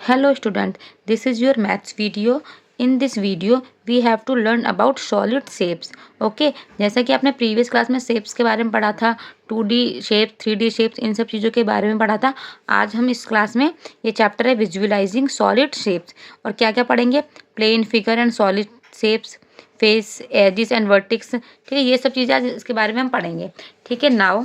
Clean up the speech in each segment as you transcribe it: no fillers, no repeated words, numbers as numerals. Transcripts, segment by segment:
Hello student, this is your maths video. In this video, we have to learn about solid shapes. Okay, जैसा कि आपने previous class में shapes के बारे में पढ़ा था, 2D शेप, 3D शेप्स, इन सब चीज़ों के बारे में पढ़ा था। आज हम इस क्लास में ये चैप्टर है विजुअलाइजिंग सॉलिड शेप्स और क्या क्या पढ़ेंगे, plane figure and solid shapes, face, edges and vertex. ठीक है, ये सब चीज़ें आज इसके बारे में हम पढ़ेंगे। ठीक है, नाउ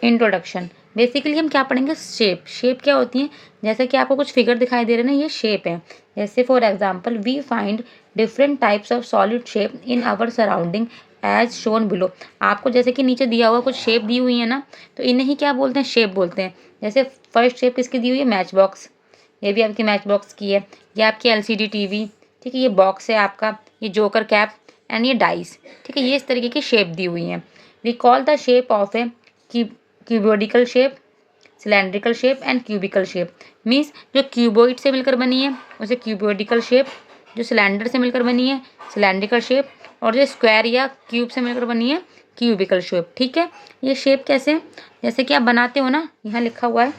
इंट्रोडक्शन। बेसिकली हम क्या पढ़ेंगे, शेप क्या होती है। जैसे कि आपको कुछ फिगर दिखाई दे रहे हैं ना, ये शेप है। जैसे for example we find different types of solid shape in our surrounding as shown below. आपको जैसे कि नीचे दिया हुआ कुछ शेप दी हुई है ना, तो इन्हें ही क्या बोलते हैं, शेप बोलते हैं। जैसे फर्स्ट शेप किसकी दी हुई है, मैच बॉक्स। ये भी आपकी मैच बॉक्स की है। ये आपकी LCD TV। ठीक है, ये बॉक्स है आपका, ये जोकर कैप एंड ये डाइस। ठीक है, ये इस तरीके की शेप दी हुई है। Recall the shape of a cuboidical shape, cylindrical shape and cubical shape. Means जो क्यूबोइड से मिलकर बनी है उसे क्यूबोडिकल शेप, जो सिलेंडर से मिलकर बनी है सिलेंड्रिकल शेप, और जो स्क्वायर या क्यूब से मिलकर बनी है क्यूबिकल शेप। ठीक है, ये शेप कैसे, जैसे कि आप बनाते हो ना, यहाँ लिखा हुआ है।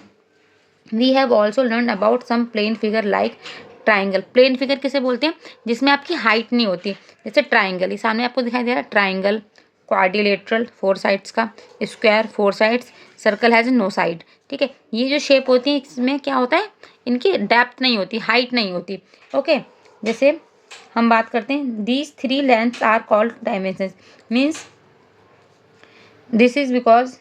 We have also learn about some plane figure like triangle. Plane figure किसे बोलते हैं, जिसमें आपकी हाइट नहीं होती। जैसे ट्राइंगल, ये सामने आपको दिखाई दे रहा है ट्राइंगल, क्वाड्रिलेटरल 4 साइड्स का, square 4 sides, circle has no side. ठीक है, ये जो शेप होती है इसमें क्या होता है, इनकी डेप्थ नहीं होती, हाइट नहीं होती। ओके, जैसे हम बात करते हैं, these 3 lengths are called dimensions. Means this is because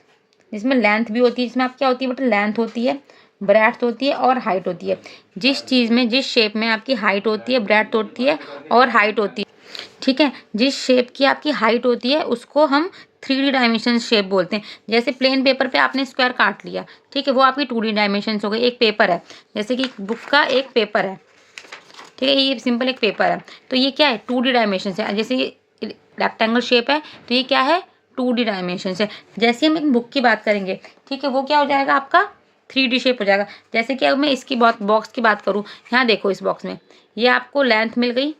जिसमें लेंथ भी होती है, जिसमें आप क्या होती है बेटा, लेंथ होती है, ब्रेड्थ होती है और हाइट होती है। जिस चीज़ में, जिस शेप में आपकी हाइट होती है, ब्रेड्थ होती है और हाइट होती है। ठीक है, जिस शेप की आपकी हाइट होती है उसको हम 3D डायमेंशन शेप बोलते हैं। जैसे प्लेन पेपर पे आपने स्क्वायर काट लिया, ठीक है, वो आपकी 2D डायमेंशन हो गई। एक पेपर है, जैसे कि बुक का एक पेपर है, ठीक है, ये सिंपल एक पेपर है, तो ये क्या है, 2D डायमेंशन है। जैसे ये रेक्टेंगल शेप है, तो ये क्या है, 2D डायमेंशन है। जैसे हम एक बुक की बात करेंगे, ठीक है, वो क्या हो जाएगा आपका 3D शेप हो जाएगा। जैसे कि अब मैं इसकी बॉक्स की बात करूँ, यहाँ देखो इस बॉक्स में ये आपको लेंथ मिल गई,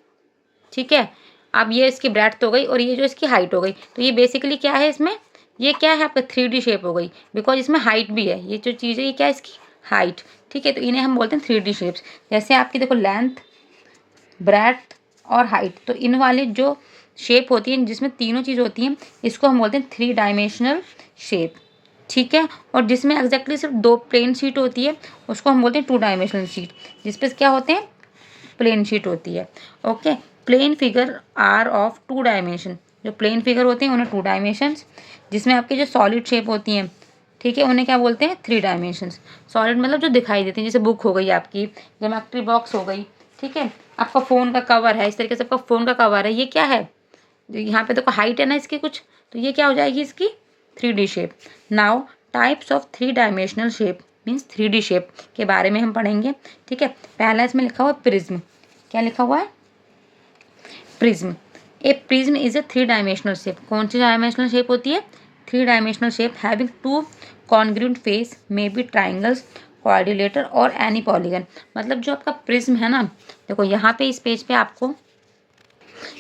ठीक है, अब ये इसकी ब्रेड्थ हो गई और ये जो इसकी हाइट हो गई, तो ये बेसिकली क्या है, इसमें ये क्या है आपका 3D शेप हो गई, बिकॉज इसमें हाइट भी है। ये जो चीज़ है ये क्या है, इसकी हाइट। ठीक है, तो इन्हें हम बोलते हैं 3D शेप्स। जैसे आपकी देखो लेंथ, ब्रेड्थ और हाइट, तो इन वाले जो शेप होती है जिसमें तीनों चीज़ होती हैं, इसको हम बोलते हैं 3 डायमेंशनल शेप। ठीक है, और जिसमें एग्जैक्टली सिर्फ 2 प्लेन शीट होती है उसको हम बोलते हैं 2 डायमेंशनल शीट, जिसपे क्या होते हैं, प्लेन शीट होती है। Okay, plane figure are of 2 dimension. जो प्लेन फिगर होते हैं उन्हें 2 डायमेंशंस, जिसमें आपकी जो सॉलिड शेप होती हैं, ठीक है, उन्हें क्या बोलते हैं, 3 डायमेंशंस। सॉलिड मतलब जो दिखाई देती हैं, जैसे बुक हो गई आपकी, ज्योमेट्री बॉक्स हो गई, ठीक है, आपका फ़ोन का कवर है, इस तरीके से आपका फ़ोन का कवर है, ये क्या है, यहाँ पे देखो हाइट है ना इसकी कुछ, तो ये क्या हो जाएगी इसकी 3D shape. Now types of 3 dimensional shape means 3D shape के बारे में हम पढ़ेंगे। ठीक है, पहला इसमें लिखा हुआ है प्रिज्म। क्या लिखा हुआ है, prism. A prism is a 3 dimensional shape. कौन सी डायमेंशनल शेप होती है, 3 dimensional shape having 2 congruent face, may be triangles, quadrilateral और एनी पॉलीगन। मतलब जो आपका प्रिज्म है ना, देखो यहाँ पे इस पेज पे आपको,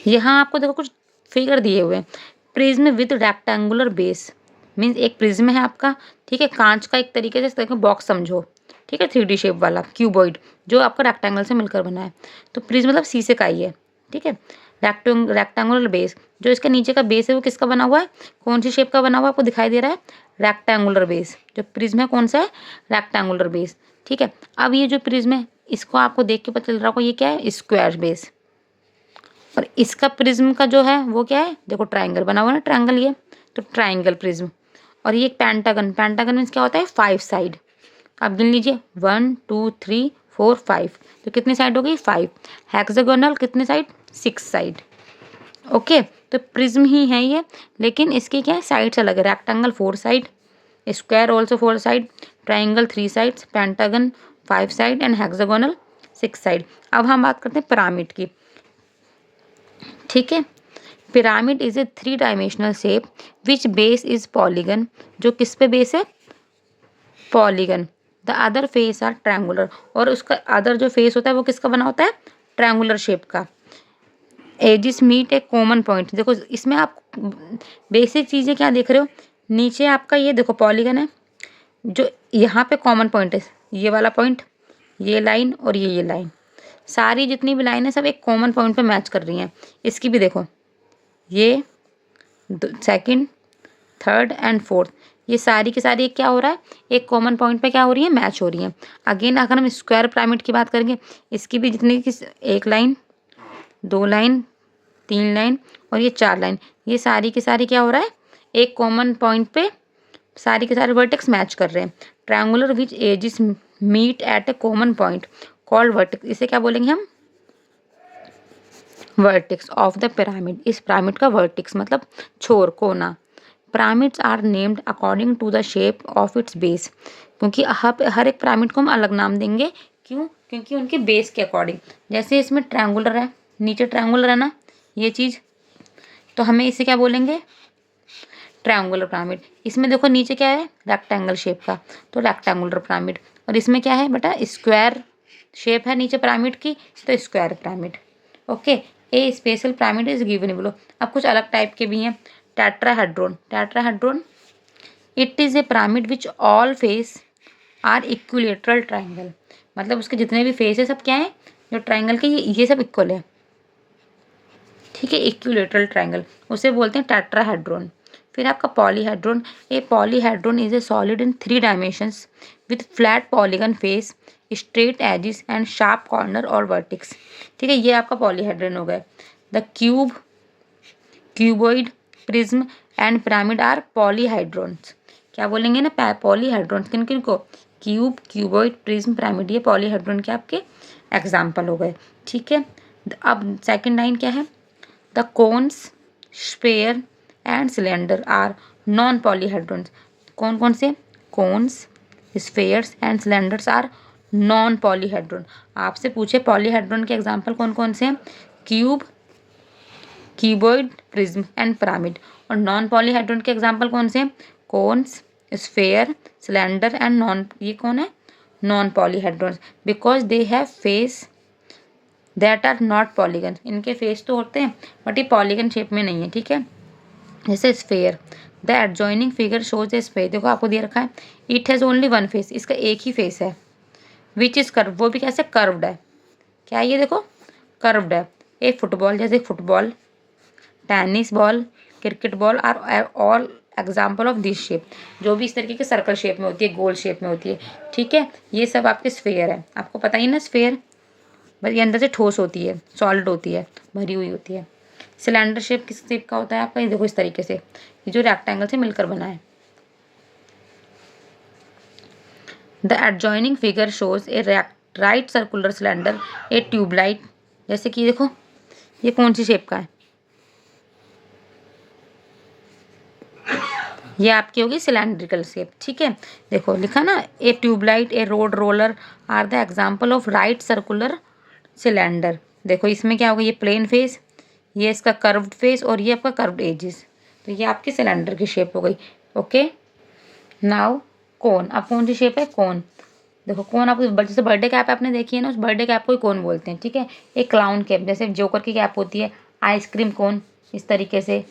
यहाँ आपको देखो कुछ फिगर दिए हुए हैं। Prism with rectangular base means एक प्रिज्म है आपका, ठीक है, कांच का एक तरीके से बॉक्स समझो, ठीक है, 3D शेप वाला क्यूबॉइड जो आपका रेक्टेंगल से मिलकर बना है। तो प्रिज्म मतलब शीशे का ही है, ठीक है। रेक्टेंगुलर बेस, जो इसके नीचे का बेस है वो किसका बना हुआ है, कौन सी शेप का बना हुआ है, आपको दिखाई दे रहा है, रेक्टेंगुलर बेस। जो प्रिज्म है कौन सा है, रेक्टेंगुलर बेस। ठीक है, अब ये जो प्रिज्म है इसको आपको देख के पता चल रहा होगा ये क्या है, स्क्वायर बेस। और इसका प्रिज्म का जो है वो क्या है, देखो ट्राइंगल बना हुआ है ना, ट्राइंगल ये, तो ट्राइंगल प्रिज्म। और ये पेंटागन, पेंटागन मीन्स क्या होता है, 5 साइड। आप गिन लीजिए 1 2 3 4 5, तो कितनी साइड हो गई, 5। हेक्सागोनल कितने साइड, 6 साइड। ओके, तो प्रिज्म ही है ये, लेकिन इसकी क्या है, साइड्स अलग है। Rectangle 4 side, square also 4 side, triangle 3 sides, pentagon 5 side and hexagonal 6 side. अब हम बात करते हैं पिरामिड की। ठीक है, pyramid is a 3 dimensional shape which base is polygon. जो किस पे बेस है, polygon. The other face are triangular, और उसका अदर जो फेस होता है वो किसका बना होता है, ट्रायंगुलर शेप का। एजिस मीट ए कॉमन पॉइंट। देखो इसमें आप बेसिक चीज़ें क्या देख रहे हो, नीचे आपका ये देखो पॉलीगन है, जो यहाँ पे कॉमन पॉइंट है, ये वाला पॉइंट, ये लाइन और ये लाइन, सारी जितनी भी लाइन है सब एक कॉमन पॉइंट पे मैच कर रही हैं। इसकी भी देखो, ये सेकंड, थर्ड एंड फोर्थ, ये सारी की सारी क्या हो रहा है, एक कॉमन पॉइंट पे क्या हो रही है, मैच हो रही है। अगेन अगर हम स्क्वायर पिरामिड की बात करेंगे, इसकी भी जितनी की एक लाइन, दो लाइन, तीन लाइन और ये चार लाइन, ये सारी की सारी क्या हो रहा है, एक कॉमन पॉइंट पे सारी के सारे वर्टेक्स मैच कर रहे हैं। Triangular which edges meet at a common point called vertex, इसे क्या बोलेंगे हम, वर्टेक्स ऑफ द पिरामिड। इस पिरामिड का वर्टेक्स मतलब छोर, कोना। Pyramids are named according to the shape of its base, क्योंकि हर एक पिरामिड को हम अलग नाम देंगे। क्यों, क्योंकि उनके बेस के अकॉर्डिंग। जैसे इसमें ट्रायंगुलर है, नीचे ट्रायंगुलर है ना ये चीज़, तो हमें इसे क्या बोलेंगे, ट्रायंगुलर पिरामिड। इसमें देखो नीचे क्या है, रेक्टेंगल शेप का, तो रेक्टेंगुलर पिरामिड। और इसमें क्या है बेटा, स्क्वायर शेप है नीचे पिरामिड की, तो square pyramid. Okay, a special pyramid is given below. अब कुछ अलग टाइप के भी हैं। Tetrahedron, tetrahedron it is a pyramid which all face are equilateral triangle, मतलब उसके जितने भी फेस है सब क्या है, जो ट्राइंगल के ये सब इक्वल है, ठीक है, इक्विलेटरल ट्राइंगल, उसे बोलते हैं टेट्राहेड्रॉन। फिर आपका polyhedron, a polyhedron is a solid in 3 dimensions with flat polygon face, straight edges and sharp corner और वर्टिक्स, ठीक है, ये आपका पॉलीहेड्रॉन हो गया। The cube, cuboid, prism and pyramid are polyhedrons. क्या बोलेंगे ना, पॉलीहाइड्रॉन्स, किन किन को, क्यूब, क्यूबॉइड, प्रिज्म, पिरामिड, ये पॉलीहाइड्रॉन के आपके एग्जाम्पल हो गए, ठीक है। अब सेकंड लाइन क्या है, the cones, sphere and cylinder are non polyhedrons. कौन कौन से, cones, spheres and cylinders are non polyhedron. आपसे पूछे पॉलीहाइड्रॉन के एग्जाम्पल कौन कौन से हैं, cube, cuboid, prism and pyramid. और नॉन पॉलीहाइड्रॉन के एग्जाम्पल कौन से हैं, cones, sphere, cylinder and non, ये कौन है, non polyhedrons, because they have face that are not polygon. इनके फेस तो होते हैं बट ये पॉलीगन शेप में नहीं है, ठीक है। जैसे sphere, the adjoining figure shows A sphere, देखो आपको दिया रखा है, it has only one face, इसका एक ही फेस है, विच इज़ कर्व, वो भी कैसे कर्व्ड है, क्या है ये देखो, कर्व्ड है। एक फुटबॉल, जैसे football, tennis ball, cricket ball are all example of this shape, जो भी इस तरीके के सर्कल शेप में होती है, गोल शेप में होती है, ठीक है, ये सब आपके स्फेयर है। आपको पता ही ना स्फेयर, बस ये अंदर से ठोस होती है, सॉलिड होती है, भरी हुई होती है। सिलेंडर शेप किस शेप का होता है आपका, ये देखो इस तरीके से, ये जो रेक्टेंगल से मिलकर बना है। The adjoining figure shows a right circular cylinder, a tube light, जैसे कि देखो ये कौन सी शेप का है, ये आपकी होगी सिलेंड्रिकल शेप, ठीक है। देखो लिखा ना, a tubelight, a road roller are the example of right circular cylinder. देखो इसमें क्या होगा, ये प्लेन फेस, ये इसका कर्व्ड फेस और ये आपका कर्व्ड एजेस, तो ये आपकी सिलेंडर की शेप हो गई। ओके, नाउ कोन, अब कौन सी शेप है, कोन। देखो कोन आपको जैसे बर्थडे कैप आपने देखी है ना, उस बर्थडे कैप को ही कोन बोलते हैं, ठीक है। एक क्लाउन कैप, जैसे जोकर की कैप होती है, आइसक्रीम कोन, इस तरीके से,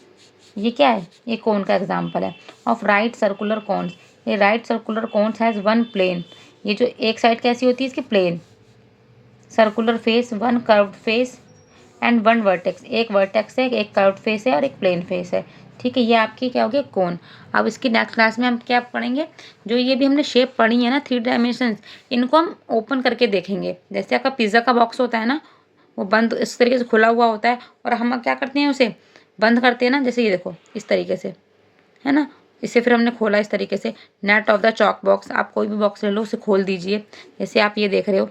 ये क्या है, ये कोन का एग्जाम्पल है। ऑफ राइट सर्कुलर कोन्स, ये right circular cones has one plane, ये जो एक साइड कैसी होती है इसकी, plane, circular face, one curved face and one vertex, एक वर्टेक्स है, एक कर्व्ड फेस है और एक प्लेन फेस है, ठीक है। ये आपकी क्या हो गया, कोन। अब इसकी नेक्स्ट क्लास में हम क्या पढ़ेंगे, जो ये भी हमने शेप पढ़ी है ना 3 डायमेंशंस, इनको हम ओपन करके देखेंगे। जैसे आपका पिज़्ज़ा का बॉक्स होता है ना, वो बंद इस तरीके से खुला हुआ होता है और हम क्या करते हैं उसे बंद करते हैं ना, जैसे ये देखो इस तरीके से, है ना, इसे फिर हमने खोला इस तरीके से। Net of the chalk box, आप कोई भी बॉक्स ले लो उसे खोल दीजिए, जैसे आप ये देख रहे हो,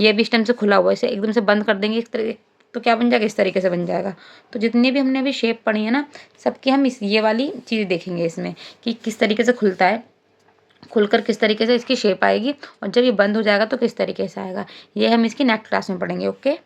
ये भी इस टाइम से खुला हुआ है, इसे एकदम से बंद कर देंगे इस तरीके, तो क्या बन जाएगा, इस तरीके से बन जाएगा। तो जितनी भी हमने अभी शेप पढ़ी है ना, सबकी हम इस ये वाली चीज़ देखेंगे इसमें, कि किस तरीके से खुलता है, खुलकर किस तरीके से इसकी शेप आएगी, और जब ये बंद हो जाएगा तो किस तरीके से आएगा, ये हम इसकी नेक्स्ट क्लास में पढ़ेंगे। ओके।